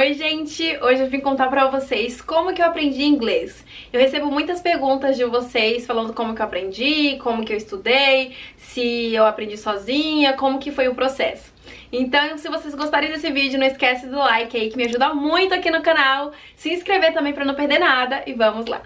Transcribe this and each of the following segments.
Oi gente, hoje eu vim contar pra vocês como que eu aprendi inglês. Eu recebo muitas perguntas de vocês falando como que eu aprendi, como que eu estudei, se eu aprendi sozinha, como que foi o processo. Então, se vocês gostarem desse vídeo, não esquece do like aí que me ajuda muito aqui no canal, se inscrever também pra não perder nada e vamos lá.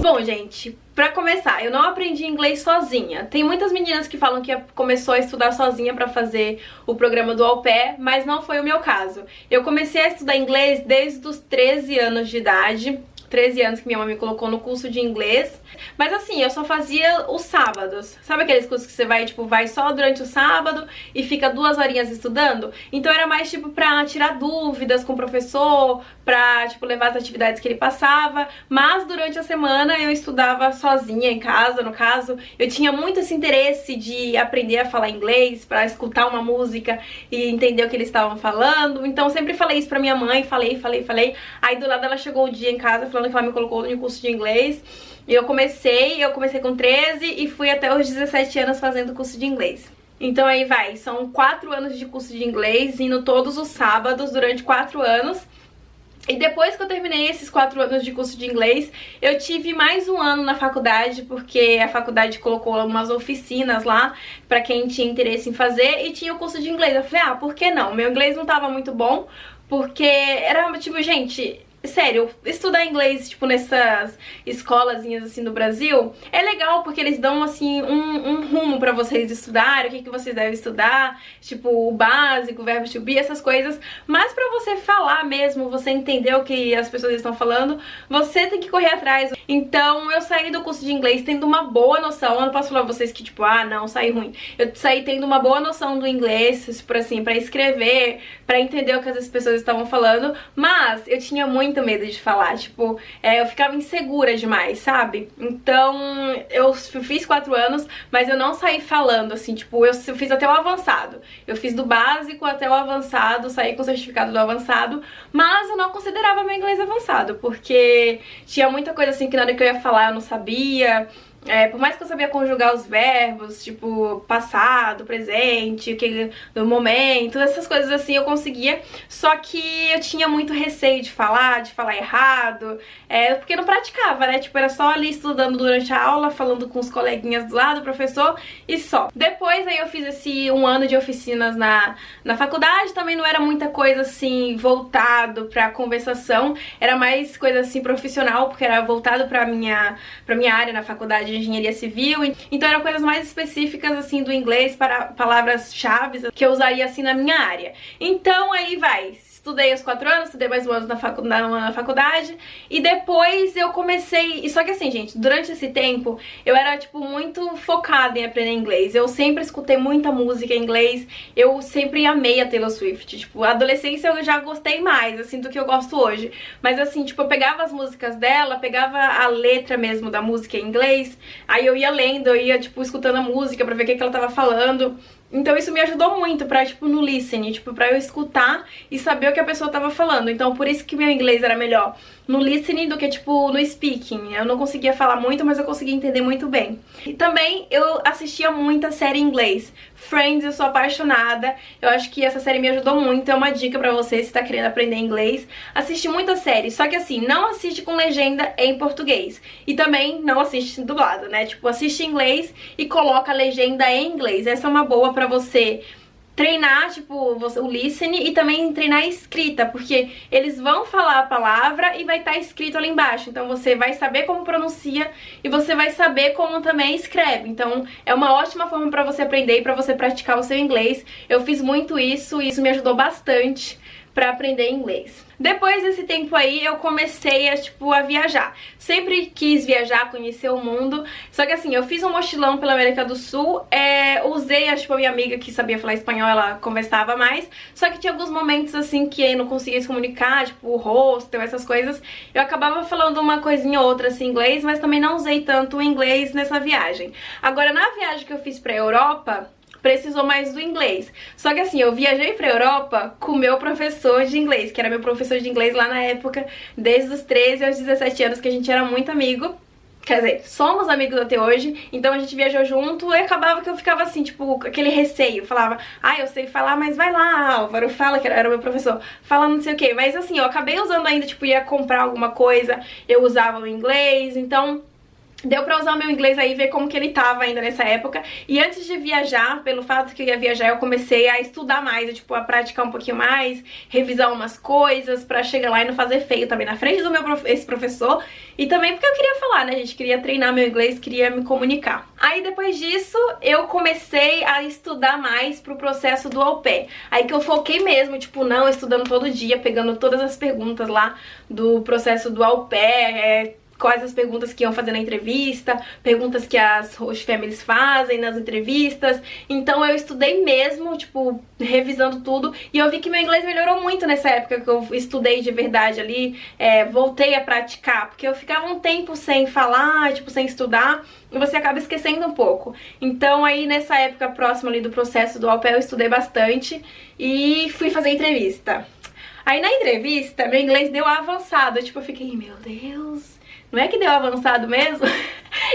Bom, gente, pra começar, eu não aprendi inglês sozinha. Tem muitas meninas que falam que começou a estudar sozinha pra fazer o programa do Au Pair, mas não foi o meu caso. Eu comecei a estudar inglês desde os 13 anos de idade. 13 anos que minha mãe me colocou no curso de inglês. Mas assim, eu só fazia os sábados. Sabe aqueles cursos que você vai, tipo, vai só durante o sábado e fica 2 horinhas estudando? Então era mais, tipo, pra tirar dúvidas com o professor, pra, tipo, levar as atividades que ele passava. Mas durante a semana eu estudava sozinha em casa, no caso. Eu tinha muito esse interesse de aprender a falar inglês, pra escutar uma música e entender o que eles estavam falando. Então eu sempre falei isso pra minha mãe, falei. Aí do lado ela chegou o dia em casa falando que ela me colocou no curso de inglês. E eu comecei com 13 e fui até os 17 anos fazendo curso de inglês. Então aí vai, são 4 anos de curso de inglês, indo todos os sábados durante 4 anos. E depois que eu terminei esses 4 anos de curso de inglês, eu tive mais um ano na faculdade, porque a faculdade colocou algumas oficinas lá pra quem tinha interesse em fazer, e tinha o curso de inglês. Eu falei, ah, por que não? Meu inglês não tava muito bom, porque era tipo, gente... Sério, estudar inglês, tipo, nessas escolazinhas, assim, do Brasil, é legal porque eles dão, assim, um rumo pra vocês estudarem, o que vocês devem estudar, tipo, o básico, o verbo to be, essas coisas. Mas pra você falar mesmo, você entender o que as pessoas estão falando, você tem que correr atrás. Então, eu saí do curso de inglês tendo uma boa noção. Eu não posso falar pra vocês que, tipo, ah, não, saí ruim. Eu saí tendo uma boa noção do inglês, por assim, pra escrever, pra entender o que as pessoas estavam falando. Mas eu tinha muito medo de falar, tipo, eu ficava insegura demais, sabe? Então, eu fiz 4 anos, mas eu não saí falando, assim, tipo, eu fiz até o avançado. Eu fiz do básico até o avançado, saí com o certificado do avançado, mas eu não considerava meu inglês avançado, porque tinha muita coisa, assim, que na hora que eu ia falar eu não sabia. Por mais que eu sabia conjugar os verbos, tipo, passado, presente, no momento, essas coisas assim eu conseguia, só que eu tinha muito receio de falar errado, porque não praticava, né? Tipo, era só ali estudando durante a aula, falando com os coleguinhas do lado, professor, e só. Depois aí eu fiz esse 1 ano de oficinas na faculdade, também não era muita coisa assim, voltado pra conversação, era mais coisa assim profissional, porque era voltado pra minha área na faculdade de engenharia civil, então eram coisas mais específicas assim do inglês, para palavras-chave que eu usaria assim na minha área. Então aí vai, estudei os 4 anos, estudei mais 1 ano na faculdade, e depois eu comecei... Só que assim, gente, durante esse tempo eu era, tipo, muito focada em aprender inglês. Eu sempre escutei muita música em inglês, eu sempre amei a Taylor Swift. Tipo, a adolescência eu já gostei mais, assim, do que eu gosto hoje. Mas assim, tipo, eu pegava as músicas dela, pegava a letra mesmo da música em inglês, aí eu ia lendo, eu ia, tipo, escutando a música pra ver o que ela tava falando. Então isso me ajudou muito pra, tipo, no listening, tipo, pra eu escutar e saber o que a pessoa tava falando. Então por isso que meu inglês era melhor no listening do que, tipo, no speaking. Eu não conseguia falar muito, mas eu conseguia entender muito bem. E também eu assistia muita série em inglês. Friends, eu sou apaixonada. Eu acho que essa série me ajudou muito. É uma dica pra você se tá querendo aprender inglês. Assiste muita série, só que assim, não assiste com legenda em português. E também não assiste dublado, né? Tipo, assiste em inglês e coloca a legenda em inglês. Essa é uma boa pra você treinar, tipo, o listening e também treinar a escrita, porque eles vão falar a palavra e vai estar escrito ali embaixo. Então você vai saber como pronuncia e você vai saber como também escreve. Então é uma ótima forma pra você aprender e pra você praticar o seu inglês. Eu fiz muito isso e isso me ajudou bastante pra aprender inglês. Depois desse tempo aí, eu comecei a viajar. Sempre quis viajar, conhecer o mundo. Só que assim, eu fiz um mochilão pela América do Sul. Usei, a minha amiga que sabia falar espanhol, ela conversava mais. Só que tinha alguns momentos assim que eu não conseguia se comunicar, tipo o hostel, essas coisas. Eu acabava falando uma coisinha ou outra assim em inglês, mas também não usei tanto o inglês nessa viagem. Agora, na viagem que eu fiz pra Europa, precisou mais do inglês. Só que assim, eu viajei pra Europa com o meu professor de inglês, que era meu professor de inglês lá na época, desde os 13 aos 17 anos, que a gente era muito amigo. Quer dizer, somos amigos até hoje, então a gente viajou junto e acabava que eu ficava assim, tipo, com aquele receio. Falava, eu sei falar, mas vai lá, Álvaro, fala, que era o meu professor, fala não sei o que. Mas assim, eu acabei usando ainda, tipo, ia comprar alguma coisa, eu usava o inglês, então deu pra usar o meu inglês aí, ver como que ele tava ainda nessa época. E antes de viajar, pelo fato que eu ia viajar, eu comecei a estudar mais, tipo, a praticar um pouquinho mais, revisar umas coisas pra chegar lá e não fazer feio também na frente do esse professor. E também porque eu queria falar, né, gente? Queria treinar meu inglês, queria me comunicar. Aí depois disso, eu comecei a estudar mais pro processo do au pair. Aí que eu foquei mesmo, tipo, não, estudando todo dia, pegando todas as perguntas lá do processo do au pair, quais as perguntas que iam fazer na entrevista, perguntas que as host families fazem nas entrevistas. Então eu estudei mesmo, tipo, revisando tudo, e eu vi que meu inglês melhorou muito nessa época que eu estudei de verdade ali, voltei a praticar, porque eu ficava um tempo sem falar, tipo, sem estudar, e você acaba esquecendo um pouco. Então aí nessa época próxima ali do processo do au pair eu estudei bastante e fui fazer entrevista. Aí na entrevista meu inglês deu avançado, tipo, eu fiquei, meu Deus, não é que deu avançado mesmo?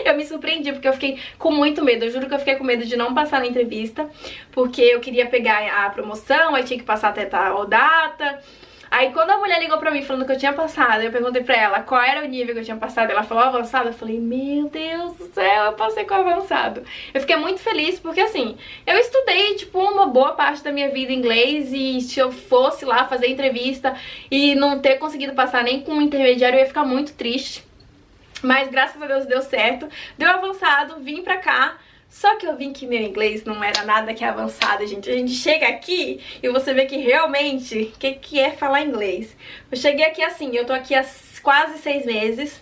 Eu me surpreendi, porque eu fiquei com muito medo. Eu juro que eu fiquei com medo de não passar na entrevista, porque eu queria pegar a promoção, aí tinha que passar até tal data. Aí quando a mulher ligou pra mim falando que eu tinha passado, eu perguntei pra ela qual era o nível que eu tinha passado, ela falou avançado, eu falei, meu Deus do céu, eu passei com avançado. Eu fiquei muito feliz, porque assim, eu estudei, tipo, uma boa parte da minha vida em inglês, e se eu fosse lá fazer entrevista e não ter conseguido passar nem com um intermediário, eu ia ficar muito triste. Mas graças a Deus deu certo, deu avançado, vim pra cá. Só que eu vi que meu inglês não era nada que avançado, gente. A gente chega aqui e você vê que realmente, o que é falar inglês? Eu cheguei aqui assim, eu tô aqui há quase 6 meses,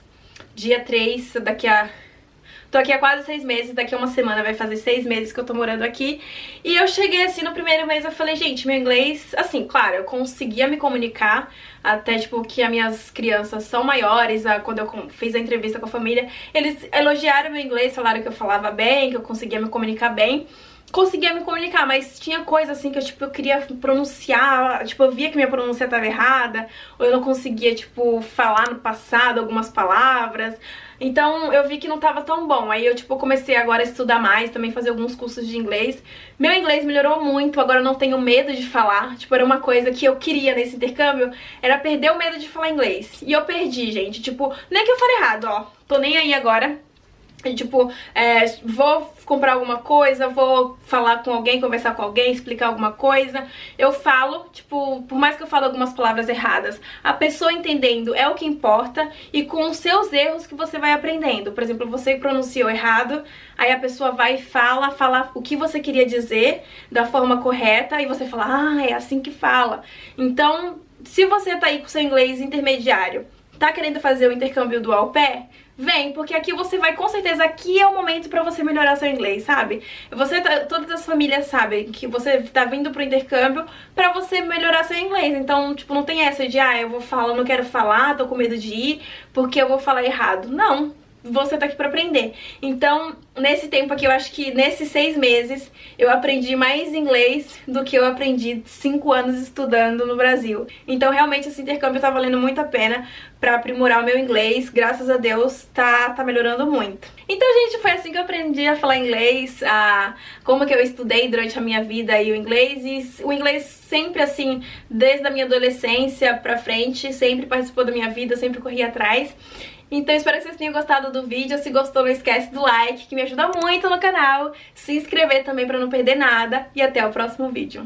dia 3, tô aqui há quase 6 meses, daqui a uma semana vai fazer 6 meses que eu tô morando aqui. E eu cheguei assim no primeiro mês, eu falei, gente, meu inglês, assim, claro, eu conseguia me comunicar, até tipo que as minhas crianças são maiores, quando eu fiz a entrevista com a família, eles elogiaram meu inglês, falaram que eu falava bem, que eu conseguia me comunicar bem. Conseguia me comunicar, mas tinha coisa assim que eu queria pronunciar, tipo, eu via que minha pronúncia tava errada, ou eu não conseguia, tipo, falar no passado algumas palavras. Então eu vi que não tava tão bom. Aí eu, tipo, comecei agora a estudar mais, também fazer alguns cursos de inglês. Meu inglês melhorou muito, agora eu não tenho medo de falar. Tipo, era uma coisa que eu queria nesse intercâmbio, era perder o medo de falar inglês. E eu perdi, gente. Tipo, nem que eu fale errado, ó. Tô nem aí agora. E, tipo, vou comprar alguma coisa, vou falar com alguém, conversar com alguém, explicar alguma coisa. Eu falo, tipo, por mais que eu fale algumas palavras erradas, a pessoa entendendo é o que importa, e com os seus erros que você vai aprendendo. Por exemplo, você pronunciou errado, aí a pessoa vai e fala o que você queria dizer da forma correta, e você fala, é assim que fala. Então, se você tá aí com seu inglês intermediário, tá querendo fazer o intercâmbio do au pair, vem, porque aqui você vai, com certeza, aqui é o momento pra você melhorar seu inglês, sabe? Todas as famílias sabem que você tá vindo pro intercâmbio pra você melhorar seu inglês. Então, tipo, não tem essa de, eu vou falar, não quero falar, tô com medo de ir, porque eu vou falar errado. Não. Você tá aqui pra aprender. Então, nesse tempo aqui, eu acho que nesses 6 meses eu aprendi mais inglês do que eu aprendi 5 anos estudando no Brasil. Então, realmente, esse intercâmbio tá valendo muito a pena pra aprimorar o meu inglês. Graças a Deus, tá melhorando muito. Então, gente, foi assim que eu aprendi a falar inglês, como que eu estudei durante a minha vida aí o inglês. E o inglês sempre, assim, desde a minha adolescência pra frente, sempre participou da minha vida, sempre corri atrás. Então espero que vocês tenham gostado do vídeo. Se gostou, não esquece do like, que me ajuda muito no canal. Se inscrever também pra não perder nada. E até o próximo vídeo.